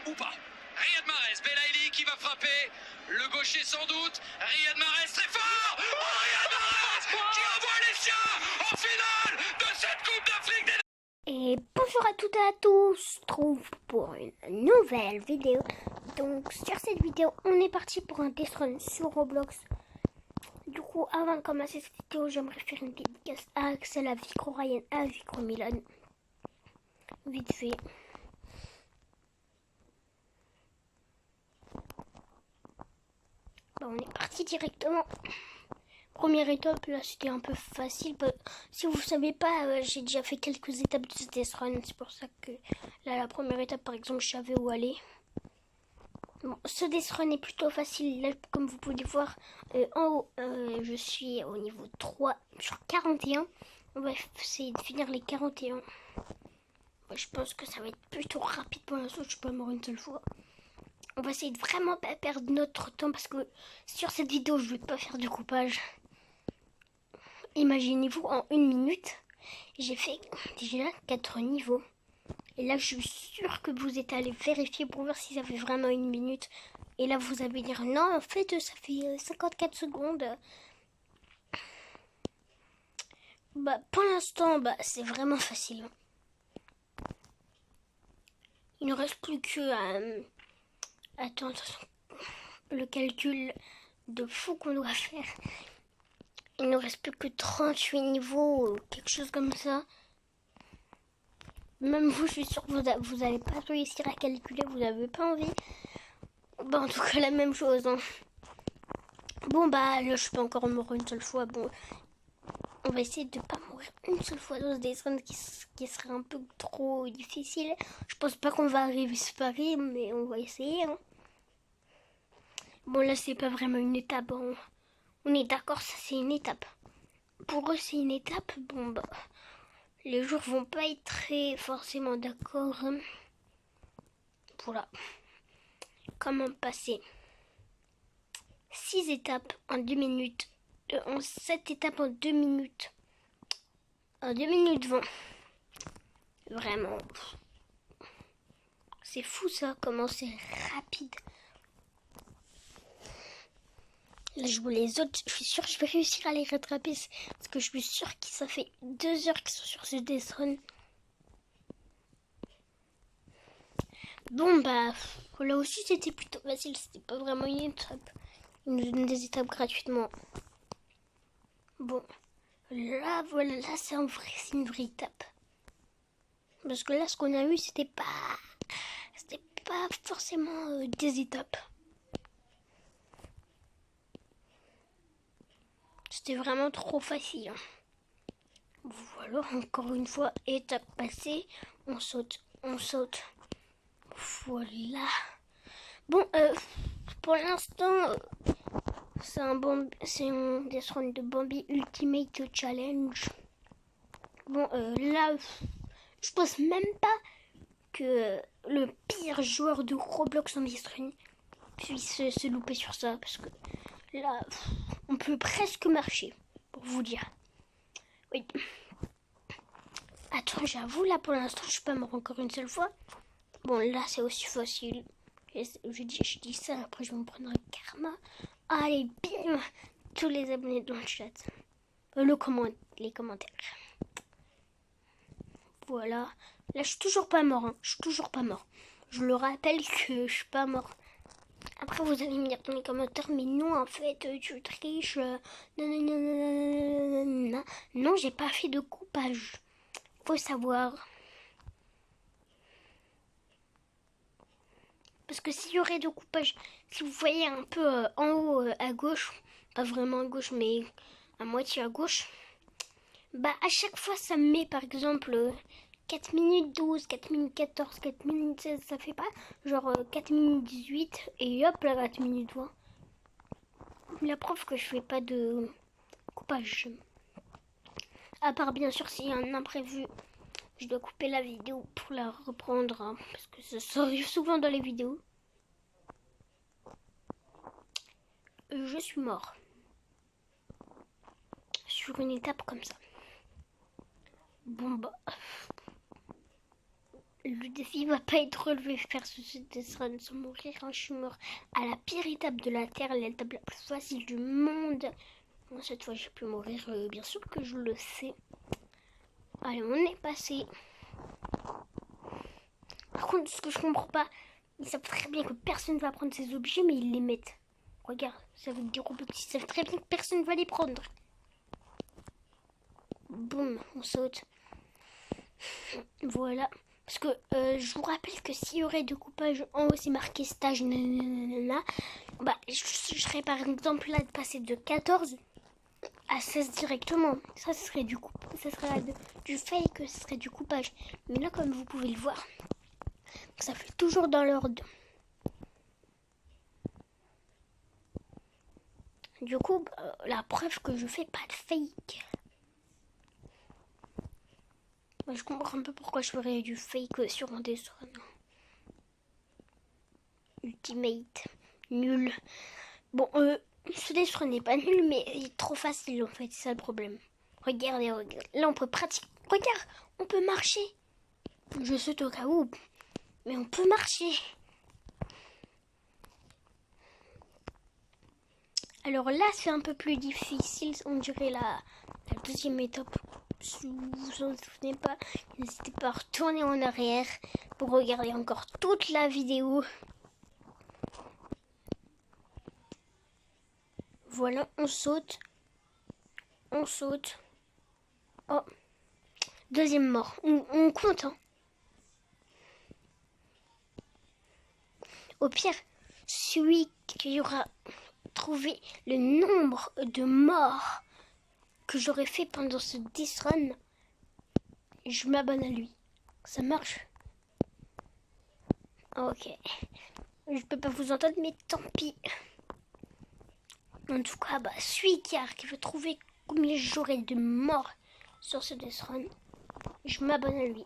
ou pas. Riyad Mahrez, Belaïli qui va frapper. Le gaucher sans doute. Riyad Mahrez très fort. Oh, Riyad Mahrez qui envoie les siens en finale de cette Coupe d'Afrique des Nations. Et bonjour à toutes et à tous, on se retrouve pour une nouvelle vidéo. Donc sur cette vidéo, on est parti pour un test run sur Roblox. Du coup, avant de commencer cette vidéo, j'aimerais faire une dédicace à Axel, à Vicro Ryan, à Vicro Milan. Vite fait. Bah, on est parti directement. Première étape, là c'était un peu facile. Si vous ne savez pas, j'ai déjà fait quelques étapes de ce test run. C'est pour ça que là, la première étape, par exemple, je savais où aller. Bon, ce test run est plutôt facile. Là, comme vous pouvez voir, en haut, je suis au niveau 3 sur 41. On va essayer de finir les 41. Ouais, je pense que ça va être plutôt rapide pour l'instant. Je suis pas mort une seule fois. On va essayer de vraiment pas perdre notre temps parce que sur cette vidéo, je vais pas faire de coupage. Imaginez-vous, en 1 minute, j'ai fait déjà 4 niveaux. Et là, je suis sûre que vous êtes allé vérifier pour voir si ça fait vraiment 1 minute. Et là, vous allez dire, non, en fait, ça fait 54 secondes. Bah, pour l'instant, c'est vraiment facile. Il ne reste plus que attends, le calcul de fou qu'on doit faire. Il ne reste plus que 38 niveaux, quelque chose comme ça. Même vous, je suis sûre que vous n'allez pas réussir à calculer, vous n'avez pas envie. Bah, en tout cas, la même chose. Hein. Bon, bah, là, je peux encore mourir une seule fois. Bon, on va essayer de ne pas mourir une seule fois dans ce dessin qui serait un peu trop difficile. Je pense pas qu'on va arriver à se parer, mais on va essayer. Hein. Bon, là, c'est pas vraiment une étape. Hein. On est d'accord, ça, c'est une étape. Pour eux, c'est une étape. Bon, bah, les joueurs vont pas être très forcément d'accord. Hein. Voilà. Comment passer 6 étapes en 2 minutes. 7 étapes en 2 minutes. En 2 minutes 20. Vraiment. C'est fou ça, comment c'est rapide. Là, je vois les autres. Je suis sûre que je vais réussir à les rattraper. Parce que je suis sûre que ça fait 2 heures qu'ils sont sur ce test run. Bon, bah, là aussi, c'était plutôt facile. C'était pas vraiment une étape. Ils nous donnent des étapes gratuitement. Bon, là, voilà, là, c'est une vraie étape. Parce que là, ce qu'on a eu, c'était pas forcément des étapes. C'était vraiment trop facile. Voilà, encore une fois, étape passée. On saute. Voilà. Bon, pour l'instant, c'est un Death Run de Bambi Ultimate Challenge. Bon, là, je pense même pas que le pire joueur de Roblox en Death Run puisse se louper sur ça. Parce que là, on peut presque marcher, pour vous dire. Oui. Attends, j'avoue, là, pour l'instant, je suis pas mort encore une seule fois. Bon, là, c'est aussi facile. Je dis ça, après, je vais me prendre un karma. Allez, bim! Tous les abonnés dans le chat. Les commentaires. Voilà. Là, je suis toujours pas mort. Hein. Je suis toujours pas mort. Je le rappelle que je suis pas mort. Après, vous allez me dire dans les commentaires, mais non, en fait, tu triches. Non, j'ai pas fait de coupage. Faut savoir. Parce que s'il y aurait de coupage, si vous voyez un peu en haut à gauche, pas vraiment à gauche, mais à moitié à gauche, bah à chaque fois ça me met par exemple 4 minutes 12, 4 minutes 14, 4 minutes 16, ça fait pas genre 4 minutes 18 et hop là 4 minutes 20. La preuve que je fais pas de coupage. À part bien sûr s'il y a un imprévu, je dois couper la vidéo pour la reprendre, hein, parce que ça arrive souvent dans les vidéos. Je suis mort. Sur une étape comme ça. Bon bah... le défi va pas être relevé. Faire ce dessin sans mourir. Hein. Je suis mort à la pire étape de la Terre, l'étape la plus facile du monde. Bon, cette fois, j'ai pu mourir. Bien sûr que je le sais. Allez, on est passé. Par contre, ce que je comprends pas, ils savent très bien que personne ne va prendre ces objets, mais ils les mettent. Regarde, ça veut dire aux petits, ils savent très bien que personne ne va les prendre. Boum, on saute. Voilà. Parce que je vous rappelle que s'il y aurait de coupage en haut, c'est marqué stage, nanana, bah, je serais par exemple là de passer de 14 à 16 directement. Ça, ce serait du coup, ça serait du fake, ce serait du coupage. Mais là, comme vous pouvez le voir, ça fait toujours dans l'ordre. Du coup, la preuve que je fais pas de fake. Je comprends un peu pourquoi je ferais du fake sur un dessin. Ultimate. Nul. Bon, ce dessin n'est pas nul, mais il est trop facile en fait, c'est ça le problème. Regardez, regarde. Là, on peut pratiquer. Regarde, on peut marcher. Je saute au cas où, mais on peut marcher. Alors là, c'est un peu plus difficile, on dirait la deuxième étape. Si vous vous en souvenez pas, n'hésitez pas à retourner en arrière pour regarder encore toute la vidéo. Voilà, on saute. On saute. Oh, deuxième mort. On compte, hein. Au pire, celui qui aura trouvé le nombre de morts que j'aurais fait pendant ce Death Run, je m'abonne à lui. Ça marche? Ok. Je peux pas vous entendre, mais tant pis. En tout cas, bah, celui qui veut trouver combien j'aurai de morts sur ce Death Run, je m'abonne à lui.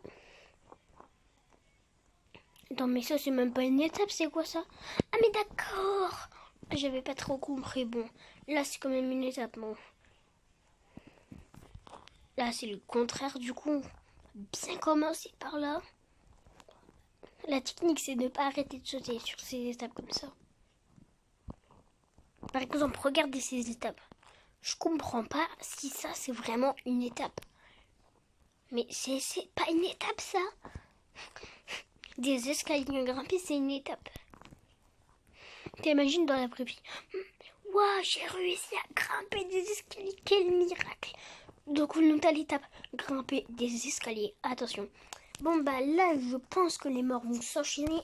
Non, mais ça, c'est même pas une étape, c'est quoi ça? Ah, mais d'accord! J'avais pas trop compris. Bon, là, c'est quand même une étape, bon. Là, c'est le contraire, du coup. Bien commencer par là. La technique, c'est de ne pas arrêter de sauter sur ces étapes comme ça. Par exemple, regardez ces étapes. Je comprends pas si ça, c'est vraiment une étape. Mais c'est pas une étape, ça. Des escaliers à grimper, c'est une étape. T'imagines dans la vraie vie. Waouh, j'ai réussi à grimper des escaliers, quel miracle. Donc on monte à l'étape, grimper des escaliers, attention. Bon bah là je pense que les morts vont s'enchaîner.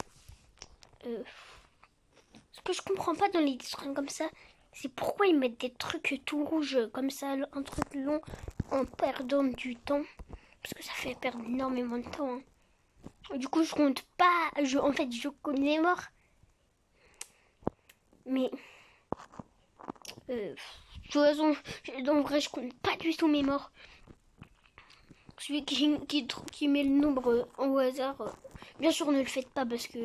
Ce que je comprends pas dans les deathruns comme ça, c'est pourquoi ils mettent des trucs tout rouges comme ça, un truc long en perdant du temps. Parce que ça fait perdre énormément de temps. Hein. Du coup je compte pas, en fait je connais les morts. Mais... de toute façon, en vrai, je compte pas du tout mes morts. Celui qui met le nombre au hasard, bien sûr, ne le faites pas parce que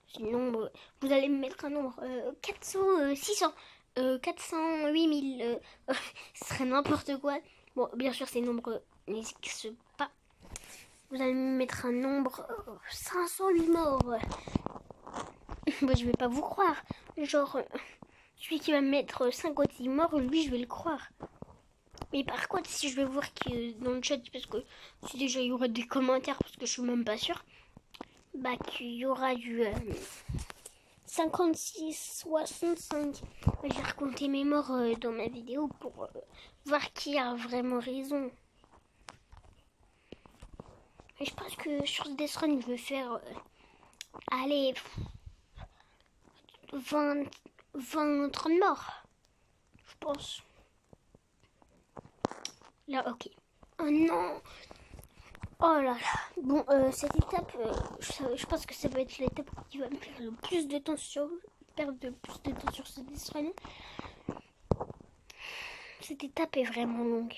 sinon, vous allez me mettre un nombre 400, 600, 400, 8000, ce serait n'importe quoi. Bon, bien sûr, ces nombres n'existent pas. Vous allez me mettre un nombre 508 morts. Moi, je vais pas vous croire. Genre... celui qui va me mettre 5 ou 6 morts, lui, je vais le croire. Mais par contre, si je vais voir que dans le chat, parce que si déjà il y aura des commentaires, parce que je suis même pas sûre, bah qu'il y aura du 56, 65. J'ai raconté mes morts dans ma vidéo pour voir qui a vraiment raison. Et je pense que sur ce Death Run, je vais faire allez 20, 30 morts. Je pense. Là, ok. Oh non! Oh là là. Bon, cette étape, je pense que ça va être l'étape qui va me faire le plus de temps perdre le plus de temps sur ce Death Run. Cette étape est vraiment longue.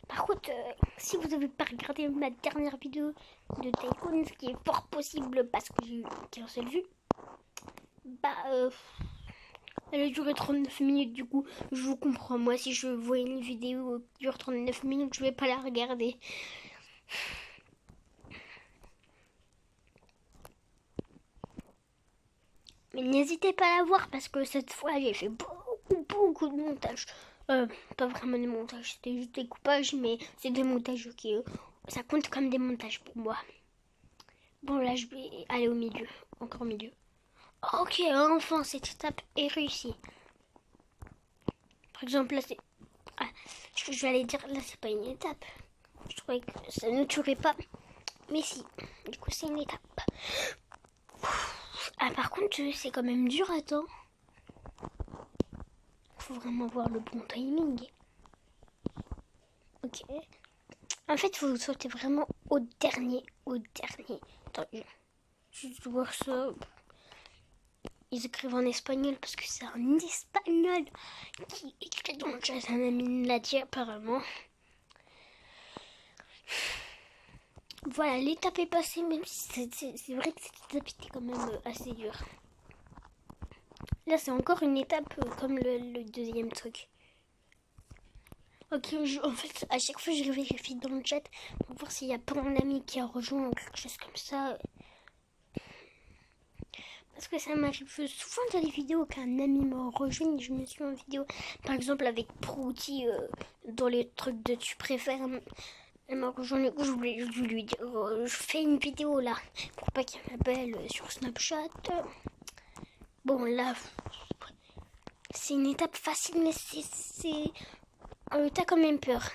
Par contre, si vous n'avez pas regardé ma dernière vidéo de Tycoon, ce qui est fort possible parce que j'ai eu qu'une seule vue, bah, Elle a duré 39 minutes, du coup, je vous comprends. Moi, si je vois une vidéo qui dure 39 minutes, je vais pas la regarder. Mais n'hésitez pas à la voir parce que cette fois, j'ai fait beaucoup de montage. Pas vraiment des montages, c'était juste des coupages, mais c'est des montages qui, ça compte comme des montages pour moi. Bon, là, je vais aller au milieu, encore au milieu. Ok, enfin, cette étape est réussie. Par exemple, là, c'est... Ah, je vais aller dire, là, c'est pas une étape. Je trouvais que ça ne tuerait pas. Mais si, du coup, c'est une étape. Ah, par contre, c'est quand même dur, attends. Faut vraiment voir le bon timing. Ok. En fait, faut sauter vraiment au dernier. Attends, je vois ça. Ils écrivent en espagnol parce que c'est un espagnol qui écrit dans le chat. Un ami me l'a dit apparemment. Voilà, l'étape est passée, même si c'est vrai que cette étape était quand même assez dure. Là, c'est encore une étape comme le deuxième truc. Ok, en fait, à chaque fois, je vérifie dans le chat pour voir s'il n'y a pas un ami qui a rejoint ou quelque chose comme ça. Parce que ça m'arrive souvent dans les vidéos qu'un ami me rejoigne. Je me suis en vidéo, par exemple, avec Prouty dans les trucs de tu préfères. Elle m'a rejoint, du coup, je voulais lui dire je fais une vidéo là pour pas qu'il m'appelle sur Snapchat. Bon, là, c'est une étape facile, mais c'est t'as quand même peur.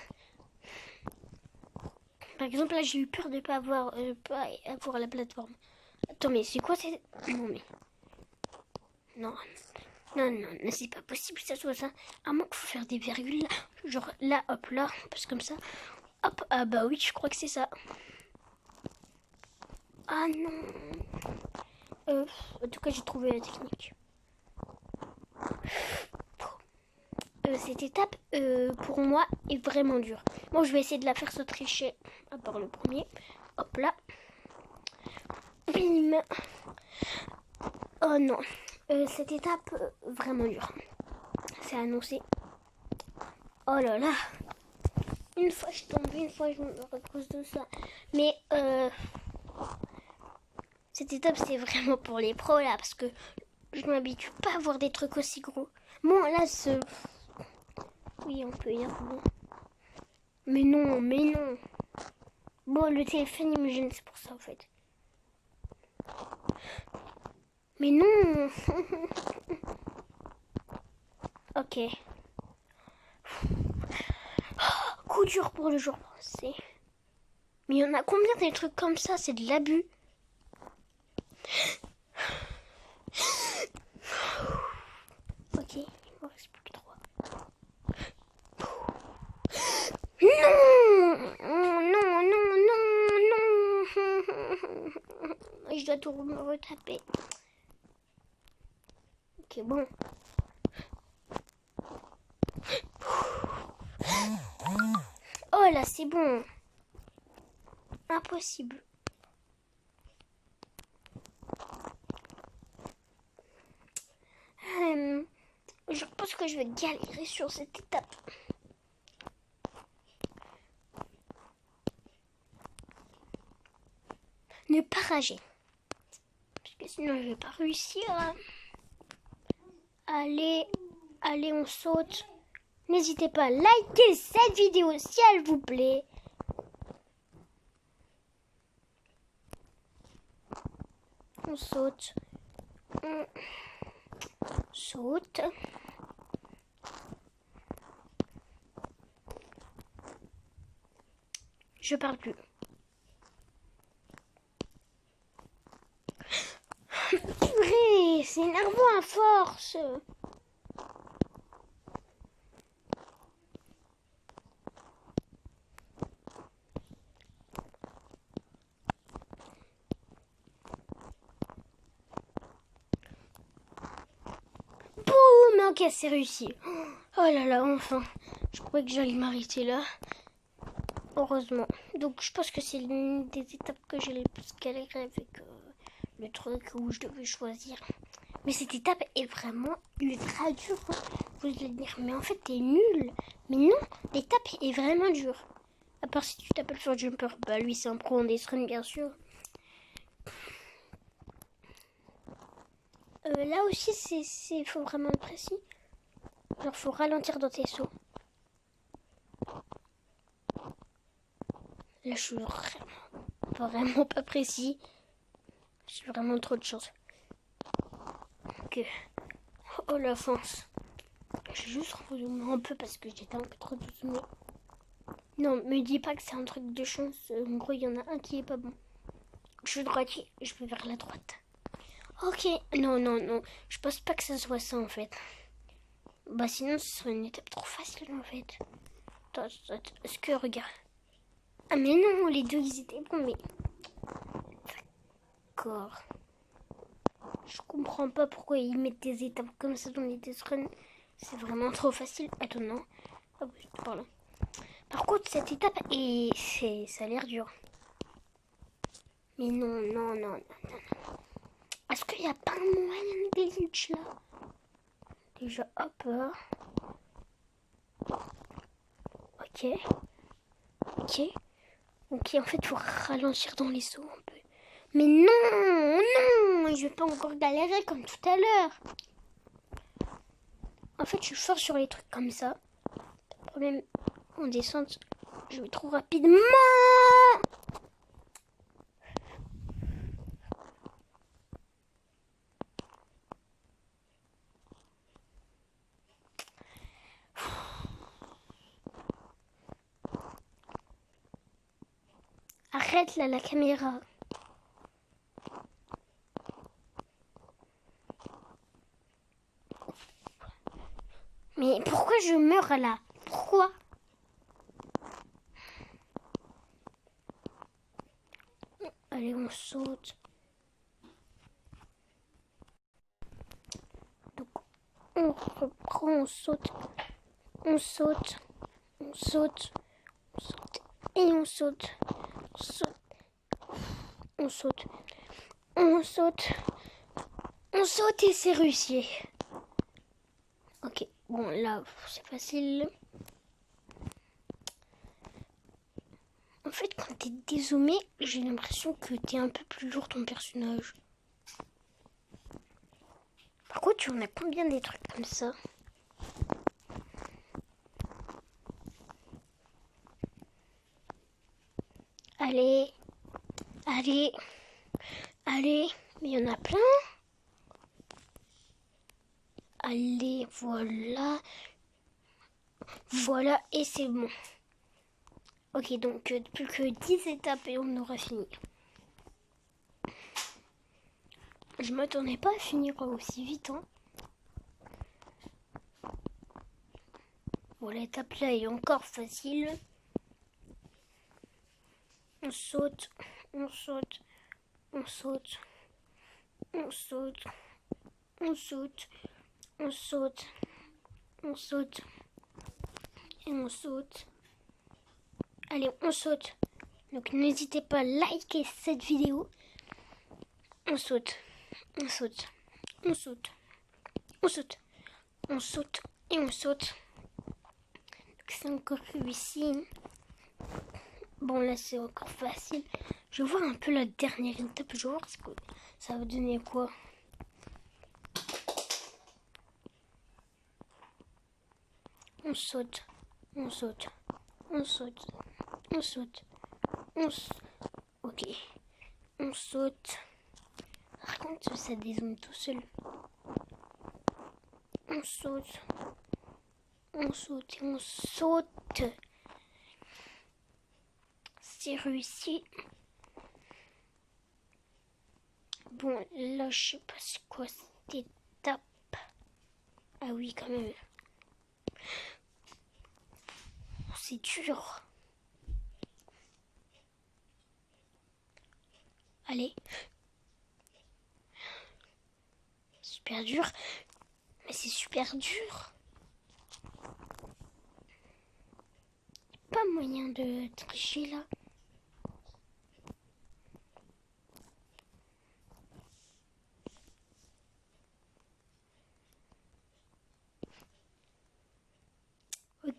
Par exemple, là, j'ai eu peur de pas avoir la plateforme. Attends, mais c'est quoi c'est... Non, mais... Non, c'est pas possible que ça soit ça. À moins qu'il faut faire des virgules là. Genre là, hop, là, parce que comme ça. Hop, ah bah oui, je crois que c'est ça. Ah non. En tout cas, j'ai trouvé la technique. Cette étape, pour moi, est vraiment dure. Bon, je vais essayer de la faire sans tricher. À part le premier. Hop là. Bim. Oh non. Cette étape, vraiment dure. C'est annoncé. Oh là là. Une fois je tombe, une fois je meurs à cause de ça. Mais cette étape, c'est vraiment pour les pros là. Parce que je m'habitue pas à voir des trucs aussi gros. Bon, là, oui, on peut dire bon. Mais non. Bon, le téléphone, il me gêne, c'est pour ça, en fait. Mais non. Ok. Coup dur pour le jour passé. Mais il y en a combien des trucs comme ça? C'est de l'abus. Ok, il me reste plus que 3. Non. Je dois tout me retaper. Ok, bon. Oh là, c'est bon. Impossible. Je pense que je vais galérer sur cette étape. Ne pas rager. Parce que sinon je vais pas réussir. Allez, on saute. N'hésitez pas à liker cette vidéo si elle vous plaît. On saute. On saute. Je parle plus. Purée, c'est énervant à force. Boum, ok, c'est réussi. Oh là là, enfin. Je croyais que j'allais m'arrêter là. Heureusement. Donc je pense que c'est l'une des étapes que j'ai le plus galéré avec le truc où je devais choisir. Mais cette étape est vraiment ultra dure. Hein. Vous allez dire, mais en fait, t'es nul. Mais non, l'étape est vraiment dure. À part si tu t'appelles sur Jumper. Bah, lui, c'est un pro en death run, bien sûr. Là aussi, faut vraiment être précis. Genre, faut ralentir dans tes sauts. Là, je suis vraiment pas précis. J'ai vraiment trop de chance. Que... Oh, la France. J'ai juste rezoomé un peu parce que j'étais un peu trop zoomé. Non, me dis pas que c'est un truc de chance. En gros, il y en a un qui est pas bon. Je suis droitier, je vais vers la droite. Ok, non. Je pense pas que ça soit ça en fait. Bah sinon, ce serait une étape trop facile en fait. Attends, est-ce que regarde. Ah mais non, les deux ils étaient bons, mais... D'accord. Je comprends pas pourquoi ils mettent des étapes comme ça dans les death runs. C'est vraiment trop facile. Attends, non. Ah oui, par là. Par contre, cette étape, ça a l'air dur. Mais non. Est-ce qu'il n'y a pas un moyen de glitch là? Déjà, hop. Ok. Ok, en fait, il faut ralentir dans les sauts un peu. Mais non, je vais pas encore galérer comme tout à l'heure. En fait, je suis fort sur les trucs comme ça. Le problème, en descente, je vais trop rapidement. Arrête là la caméra. Mais pourquoi je meurs là? Pourquoi? Allez, on saute. Donc, on reprend, on saute. On saute. On saute. On saute. Et on saute. On saute. On saute. On saute. On saute et c'est réussi. Ok, bon là, c'est facile. En fait, quand t'es dézoomé, j'ai l'impression que t'es un peu plus lourd ton personnage. Par contre, tu en as combien des trucs comme ça? Allez, mais il y en a plein. Allez, voilà, et c'est bon. Ok, donc plus que 10 étapes et on aura fini. Je m'attendais pas à finir aussi vite, hein. Bon, l'étape là est encore facile. On saute, on saute, on saute, on saute, on saute, on saute, on saute, et on saute. Allez, on saute. Donc n'hésitez pas à liker cette vidéo. On saute, on saute, on saute, on saute, on saute et on saute. Donc c'est encore ici. Bon là c'est encore facile. Je vois un peu la dernière étape. Je vais voir ce que ça va donner quoi. On saute, on saute, on saute, on saute, ok, on saute. Par contre ça dézoome tout seul. On saute, on saute et on saute. C'est réussi. Bon là je sais pas c'est quoi cette étape. Ah oui quand même. C'est dur. Allez. Super dur. Mais c'est super dur. Pas moyen de tricher là.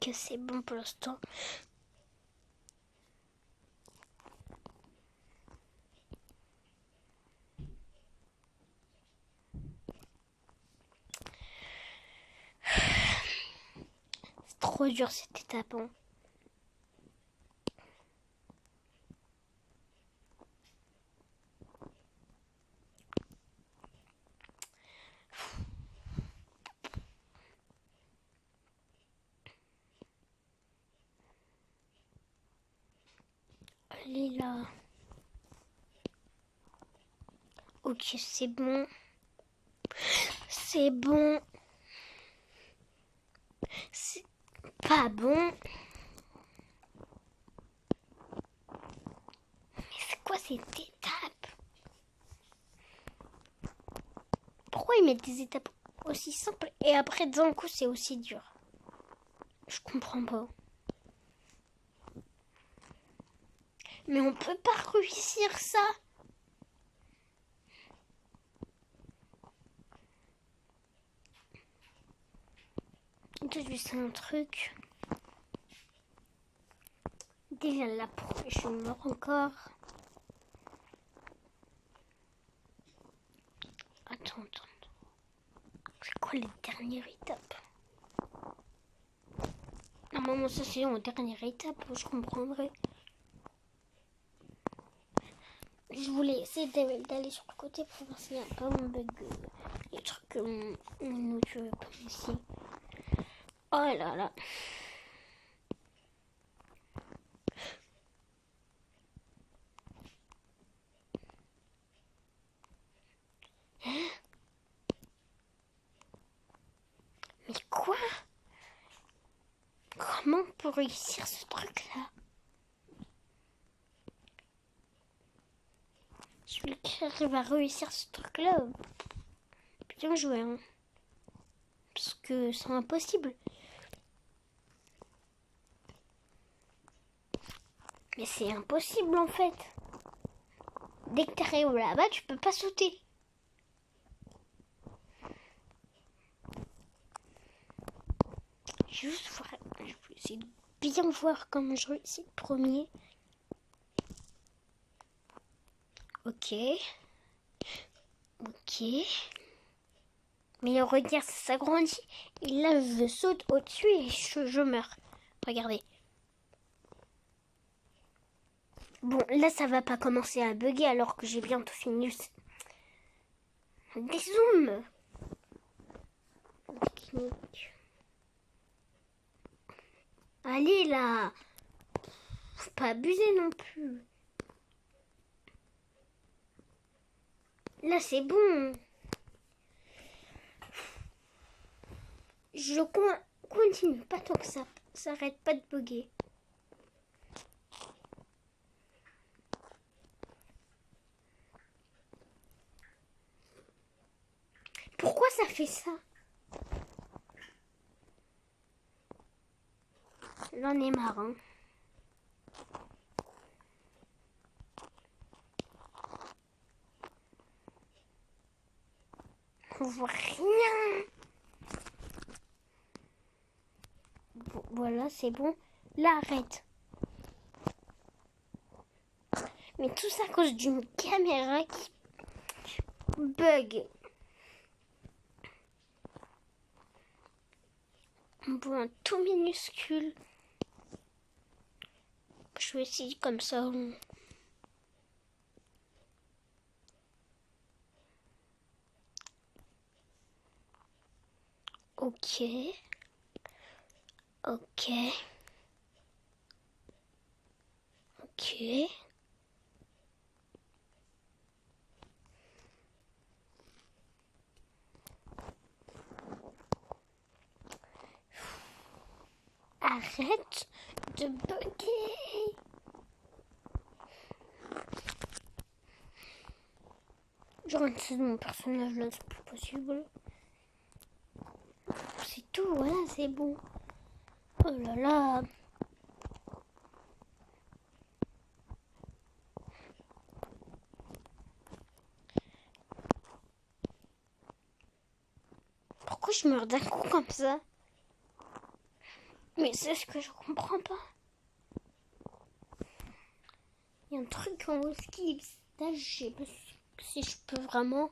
que c'est bon pour l'instant. C'est trop dur cette étape. Hein. Allez là. Ok, c'est bon. C'est bon. C'est pas bon. Mais c'est quoi cette étape? Pourquoi ils mettent des étapes aussi simples et après d'un coup c'est aussi dur? Je comprends pas. Mais on peut pas réussir ça. Je sais un truc. Déjà là, je meurs encore. Attends. C'est quoi les dernières étapes? Normalement, ça c'est en dernière étape, je comprendrai. Je voulais essayer d'aller sur le côté pour voir s'il n'y a pas un bug. Les trucs nous tuent comme ici. Oh là là. Mais quoi? Comment on peut réussir ce truc-là? Celui qui arrive à réussir ce truc-là, bien joué. Hein. Parce que c'est impossible. Mais c'est impossible en fait. Dès que tu arrives là-bas, tu peux pas sauter. Je vais essayer de bien voir comment je réussis le premier. Ok. Mais regarde, ça s'agrandit. Et là, je saute au-dessus et je meurs. Regardez. Bon, là, ça va pas commencer à bugger alors que j'ai bientôt fini. Des zooms. Allez, là. Faut pas abuser non plus. Là, c'est bon. Je continue pas tant que ça s'arrête pas de bugger. Pourquoi ça fait ça? J'en ai marre. Hein. On voit rien. Bon, voilà, c'est bon. Là, arrête. Mais tout ça à cause d'une caméra qui bug. Bon, tout minuscule. Je vais essayer comme ça. Ok. Arrête de bugger. Je rentre de mon personnage là, c'est plus possible. C'est tout, voilà, c'est bon. Oh là là. Pourquoi je meurs d'un coup comme ça? Mais c'est ce que je comprends pas. Il y a un truc en haut qui là, je sais pas si je peux vraiment.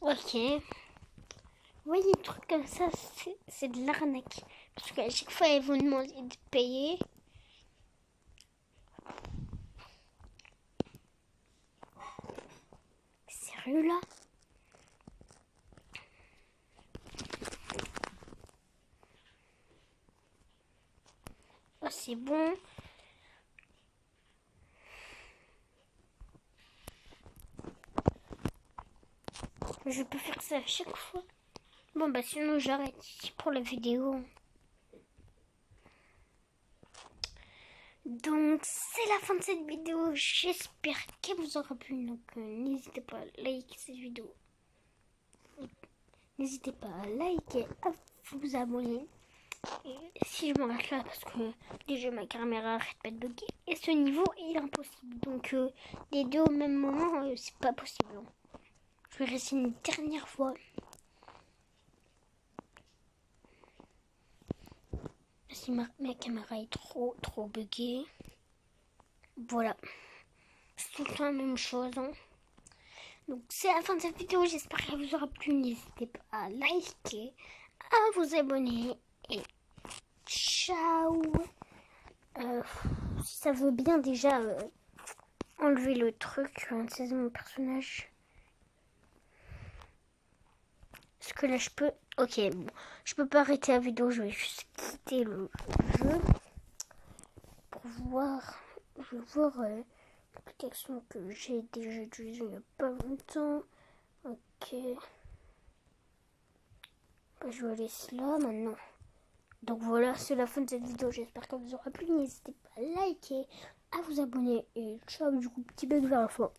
Ok. Vous voyez, un truc comme ça, c'est de l'arnaque. Parce qu'à chaque fois, ils vous demandent de payer. Sérieux là? Oh, c'est bon. Je peux faire ça à chaque fois. Bon, bah sinon, j'arrête ici pour la vidéo. Donc, c'est la fin de cette vidéo. J'espère qu'elle vous aura plu. Donc, n'hésitez pas à liker cette vidéo. N'hésitez pas à liker, à vous abonner. Et si je m'arrête là, parce que déjà ma caméra arrête pas de bugger. Et ce niveau est impossible. Donc, les deux au même moment, c'est pas possible. Je vais rester une dernière fois. Parce que ma caméra est trop buggée. Voilà. C'est tout le temps la même chose. Hein. Donc c'est la fin de cette vidéo. J'espère qu'elle vous aura plu. N'hésitez pas à liker, à vous abonner. Et ciao. Si ça veut bien déjà enlever le truc. C'est mon personnage. Est-ce que là je peux... Ok, bon. Je peux pas arrêter la vidéo. Je vais juste quitter le jeu. Pour voir... Je vais voir... l'application que j'ai déjà utilisée il n'y a pas longtemps. Ok. Bah, je vais laisser là maintenant. Donc voilà, c'est la fin de cette vidéo. J'espère qu'elle vous aura plu. N'hésitez pas à liker, à vous abonner. Et ciao, du coup, petit bug vers la fin.